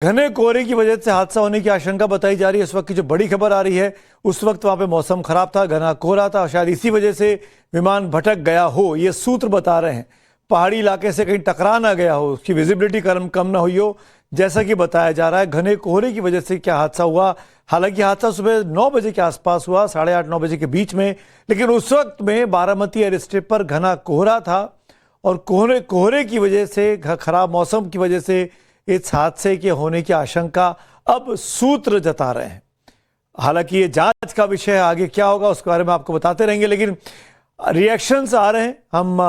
घने कोहरे की वजह से हादसा होने की आशंका बताई जा रही है। इस वक्त की जो बड़ी खबर आ रही है, उस वक्त वहां पे मौसम खराब था, घना कोहरा था, शायद इसी वजह से विमान भटक गया हो, ये सूत्र बता रहे हैं। पहाड़ी इलाके से कहीं टकरा ना गया हो, उसकी विजिबिलिटी कम ना हुई हो, जैसा कि बताया जा रहा है। घने कोहरे की वजह से क्या हादसा हुआ, हालांकि हादसा सुबह 9 बजे के आसपास हुआ, 8:30-9 बजे के बीच में, लेकिन उस वक्त में बारामती एयर स्ट्रिप पर घना कोहरा था और कोहरे की वजह से, खराब मौसम की वजह से इस हादसे के होने की आशंका अब सूत्र जता रहे हैं। हालांकि ये जांच का विषय है, आगे क्या होगा उसके बारे में आपको बताते रहेंगे, लेकिन रिएक्शंस आ रहे हैं। हम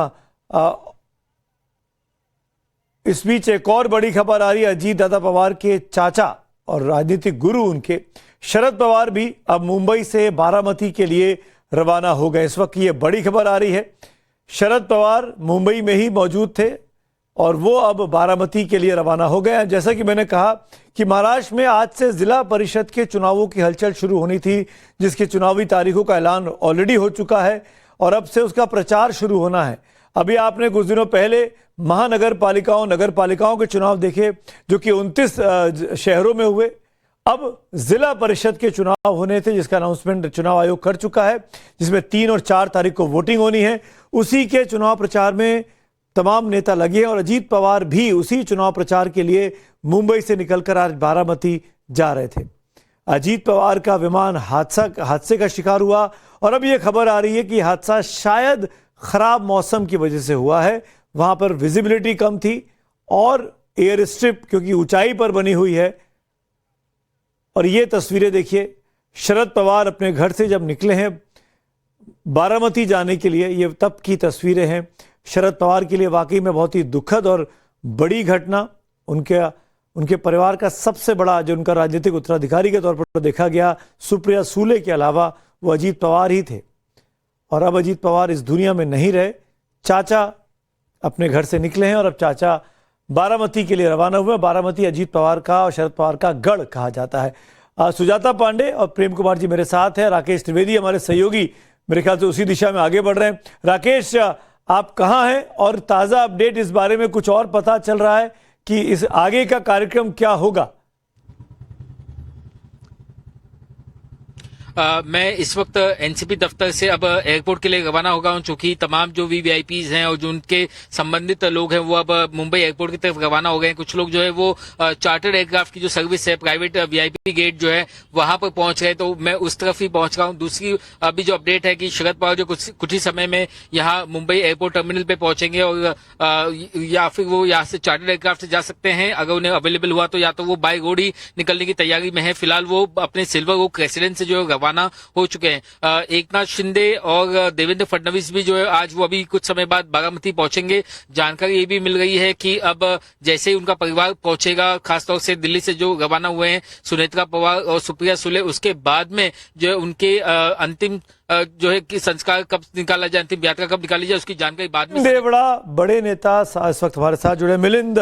इस बीच एक और बड़ी खबर आ रही है। अजीत दादा पवार के चाचा और राजनीतिक गुरु उनके शरद पवार भी अब मुंबई से बारामती के लिए रवाना हो गए। इस वक्त ये बड़ी खबर आ रही है, शरद पवार मुंबई में ही मौजूद थे और वो अब बारामती के लिए रवाना हो गए हैं। जैसा कि मैंने कहा कि महाराष्ट्र में आज से जिला परिषद के चुनावों की हलचल शुरू होनी थी, जिसकी चुनावी तारीखों का ऐलान ऑलरेडी हो चुका है और अब से उसका प्रचार शुरू होना है। अभी आपने कुछ दिनों पहले महानगर पालिकाओं, नगर पालिकाओं के चुनाव देखे, जो कि 29 शहरों में हुए। अब जिला परिषद के चुनाव होने थे, जिसका अनाउंसमेंट चुनाव आयोग कर चुका है, जिसमें 3 और 4 तारीख को वोटिंग होनी है। उसी के चुनाव प्रचार में तमाम नेता लगे हैं और अजीत पवार भी उसी चुनाव प्रचार के लिए मुंबई से निकलकर आज बारामती जा रहे थे। अजीत पवार का विमान हादसे का शिकार हुआ और अब यह खबर आ रही है कि हादसा शायद खराब मौसम की वजह से हुआ है। वहां पर विजिबिलिटी कम थी और एयर स्ट्रिप क्योंकि ऊंचाई पर बनी हुई है। और ये तस्वीरें देखिए, शरद पवार अपने घर से जब निकले हैं बारामती जाने के लिए, ये तब की तस्वीरें हैं। शरद पवार के लिए वाकई में बहुत ही दुखद और बड़ी घटना। उनके परिवार का सबसे बड़ा, जो उनका राजनीतिक उत्तराधिकारी के तौर पर देखा गया, सुप्रिया सुले के अलावा वो अजीत पवार ही थे और अब अजीत पवार इस दुनिया में नहीं रहे। चाचा अपने घर से निकले हैं और अब चाचा बारामती के लिए रवाना हुए। बारामती अजीत पवार का और शरद पवार का गढ़ कहा जाता है। सुजाता पांडे और प्रेम कुमार जी मेरे साथ हैं, राकेश त्रिवेदी हमारे सहयोगी मेरे ख्याल से उसी दिशा में आगे बढ़ रहे हैं। राकेश, आप कहां हैं और ताजा अपडेट इस बारे में कुछ और पता चल रहा है कि इस आगे का कार्यक्रम क्या होगा? मैं इस वक्त एनसीपी दफ्तर से अब एयरपोर्ट के लिए रवाना होगा हूं, चूंकि तमाम जो वीवीआईपीज हैं और जो उनके संबंधित लोग हैं वो अब मुंबई एयरपोर्ट की तरफ रवाना हो गए हैं। कुछ लोग जो है वो चार्टर्ड एयरक्राफ्ट की जो सर्विस है, प्राइवेट वीआईपी गेट जो है वहां पर पहुंच गए, तो मैं उस तरफ ही पहुंच रहा हूं। दूसरी अभी जो अपडेट है कि शरद पवार जो कुछ ही समय में यहाँ मुंबई एयरपोर्ट टर्मिनल पे पहुंचेंगे और या फिर वो यहाँ से चार्टर्ड एयरक्राफ्ट से जा सकते हैं, अगर उन्हें अवेलेबल हुआ तो, या तो वो बाय रोड ही निकलने की तैयारी में है। फिलहाल वो अपने सिल्वर ओक रेसिडेंस से जो रवाना हो चुके हैं। एकनाथ शिंदे और देवेंद्र फडणवीस भी जो है आज वो अभी कुछ समय बाद बारामती पहुंचेंगे। जानकारी ये भी मिल रही है कि अब जैसे ही उनका परिवार पहुंचेगा, खासतौर से दिल्ली से जो रवाना हुए हैं सुनेत्रा पवार और सुप्रिया सुले, उसके बाद में जो है उनके अंतिम जो है कि संस्कार कब निकाला जाए, अंतिम यात्रा कब निकाली जाए, उसकी जानकारी बाद में। देवड़ा बड़े नेता इस वक्त हमारे साथ जुड़े। मिलिंद,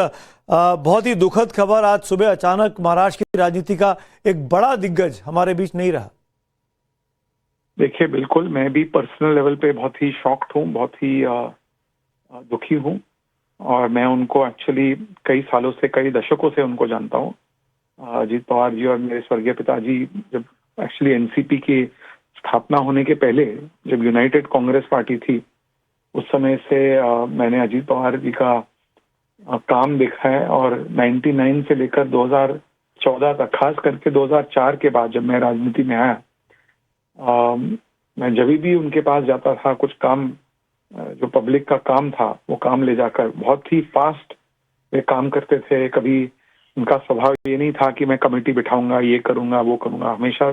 बहुत ही दुखद खबर, आज सुबह अचानक महाराष्ट्र की राजनीति का एक बड़ा दिग्गज हमारे बीच नहीं रहा। देखिए, बिल्कुल मैं भी पर्सनल लेवल पे बहुत ही शॉक्ड हूँ, बहुत ही दुखी हूँ और मैं उनको एक्चुअली कई सालों से, कई दशकों से उनको जानता हूँ। अजीत पवार जी और मेरे स्वर्गीय पिताजी जब एक्चुअली एनसीपी की स्थापना होने के पहले, जब यूनाइटेड कांग्रेस पार्टी थी, उस समय से मैंने अजीत पवार जी का काम देखा है और 99 से लेकर 2014 तक, खास करके 2004 के बाद जब मैं राजनीति में आया, मैं जब भी उनके पास जाता था, कुछ काम जो पब्लिक का काम था वो काम ले जाकर बहुत ही फास्ट वे काम करते थे। कभी उनका स्वभाव ये नहीं था कि मैं कमेटी बिठाऊंगा, ये करूंगा, वो करूंगा। हमेशा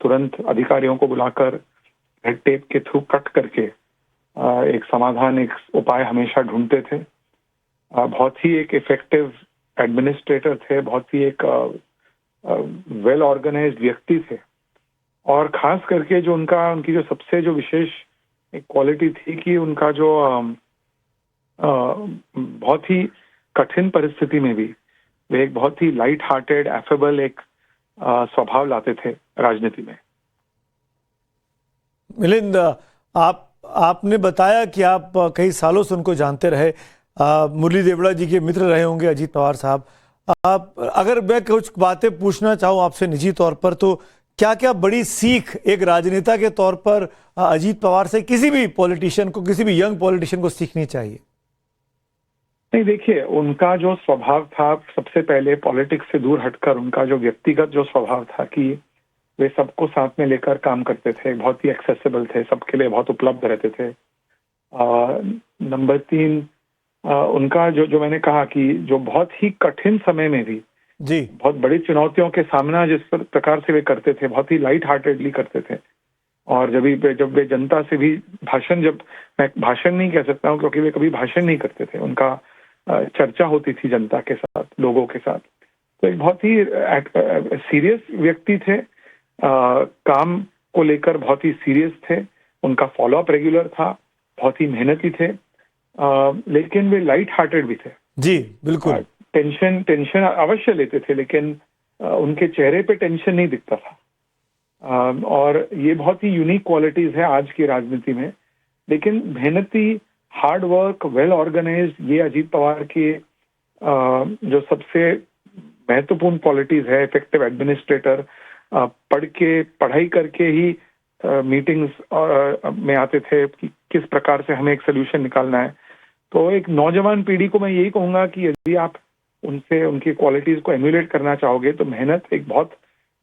तुरंत अधिकारियों को बुलाकर रेड टेप के थ्रू कट करके एक समाधान, एक उपाय हमेशा ढूंढते थे। बहुत ही एक इफेक्टिव एडमिनिस्ट्रेटर थे, बहुत ही एक वेल ऑर्गेनाइज्ड व्यक्ति थे और खास करके जो उनकी जो सबसे जो विशेष एक क्वालिटी थी कि उनका जो बहुत ही कठिन परिस्थिति में भी वे एक बहुत ही लाइट हार्टेड, एफेबल एक स्वभाव लाते थे राजनीति में। मिलिंद, आपने बताया कि आप कई सालों से उनको जानते रहे, मुरली देवड़ा जी के मित्र रहे होंगे अजीत पवार साहब। आप अगर मैं कुछ बातें पूछना चाहूँ आपसे निजी तौर पर, तो क्या क्या बड़ी सीख एक राजनेता के तौर पर अजीत पवार से किसी भी पॉलिटिशियन को, किसी भी यंग पॉलिटिशियन को सीखनी चाहिए? नहीं, देखिए, उनका जो स्वभाव था, सबसे पहले पॉलिटिक्स से दूर हटकर उनका जो व्यक्तिगत जो स्वभाव था कि वे सबको साथ में लेकर काम करते थे, बहुत ही एक्सेसिबल थे, सबके लिए बहुत उपलब्ध रहते थे। नंबर 3, उनका जो मैंने कहा कि जो बहुत ही कठिन समय में भी जी, बहुत बड़ी चुनौतियों के सामना जिस प्रकार से वे करते थे, बहुत ही लाइट हार्टेडली करते थे। और जब वे जनता से भी मैं भाषण नहीं कह सकता हूँ क्योंकि वे कभी भाषण नहीं करते थे, उनका चर्चा होती थी जनता के साथ, लोगों के साथ। तो एक बहुत ही सीरियस व्यक्ति थे, काम को लेकर बहुत ही सीरियस थे, उनका फॉलोअप रेगुलर था, बहुत ही मेहनती थे, लेकिन वे लाइट हार्टेड भी थे। जी, बिल्कुल। टेंशन अवश्य लेते थे, लेकिन उनके चेहरे पे टेंशन नहीं दिखता था। और ये बहुत ही यूनिक क्वालिटीज है आज की राजनीति में। लेकिन मेहनती, हार्ड वर्क, वेल ऑर्गेनाइज्ड, ये अजीत पवार की जो सबसे महत्वपूर्ण क्वालिटीज है। इफेक्टिव एडमिनिस्ट्रेटर, पढ़ाई करके ही मीटिंग्स में आते थे कि किस प्रकार से हमें एक सोल्यूशन निकालना है। तो एक नौजवान पीढ़ी को मैं यही कहूंगा कि यदि आप उनसे उनकी क्वालिटीज को एम्यूलेट करना चाहोगे तो मेहनत एक बहुत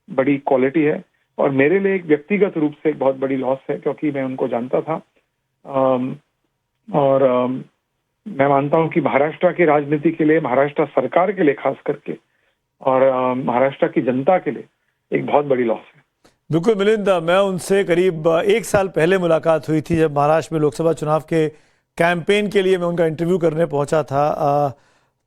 बड़ी क्वालिटी है, और मेरे लिए एक व्यक्तिगत रूप से एक बहुत बड़ी लॉस है क्योंकि मैं उनको जानता था। और मैं मानता हूं कि महाराष्ट्र की राजनीति के लिए, महाराष्ट्र सरकार के लिए खास करके, और महाराष्ट्र की जनता के लिए एक बहुत बड़ी लॉस है। बिल्कुल मिलिंद, मैं उनसे करीब 1 साल पहले मुलाकात हुई थी जब महाराष्ट्र में लोकसभा चुनाव के कैंपेन के लिए मैं उनका इंटरव्यू करने पहुंचा था।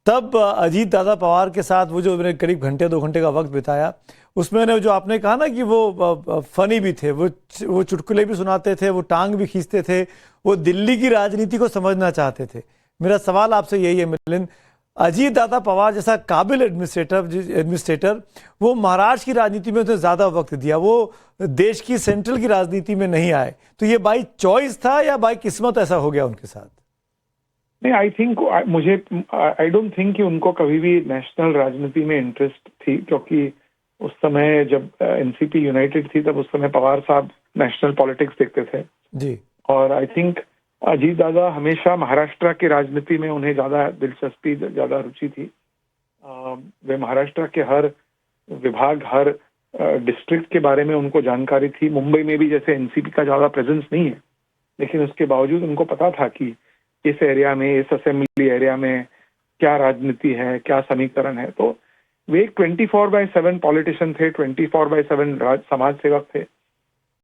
तब अजीत दादा पवार के साथ वो जो मैंने करीब घंटे 2 घंटे का वक्त बिताया, उसमें ने जो आपने कहा ना कि वो फनी भी थे, वो चुटकुले भी सुनाते थे, वो टांग भी खींचते थे, वो दिल्ली की राजनीति को समझना चाहते थे। मेरा सवाल आपसे यही है मिलिंद, अजीत दादा पवार जैसा काबिल एडमिनिस्ट्रेटर वो महाराष्ट्र की राजनीति में उसने ज्यादा वक्त दिया, वो देश की सेंट्रल की राजनीति में नहीं आए, तो ये बाई चॉइस था या बाई किस्मत ऐसा हो गया उनके साथ? नहीं, आई डोंट थिंक कि उनको कभी भी नेशनल राजनीति में इंटरेस्ट थी, क्योंकि उस समय जब एनसीपी यूनाइटेड थी तब उस समय पवार साहब नेशनल पॉलिटिक्स देखते थे जी। और आई थिंक अजीत दादा हमेशा महाराष्ट्र की राजनीति में उन्हें ज्यादा दिलचस्पी, ज्यादा रुचि थी। वे महाराष्ट्र के हर विभाग, हर डिस्ट्रिक्ट के बारे में उनको जानकारी थी। मुंबई में भी जैसे एनसीपी का ज्यादा प्रेजेंस नहीं है, लेकिन उसके बावजूद उनको पता था कि इस एरिया में, इस असेंबली एरिया में क्या राजनीति है, क्या समीकरण है। तो वे एक 24/7 पॉलिटिशियन थे, 24/7 समाज सेवक थे।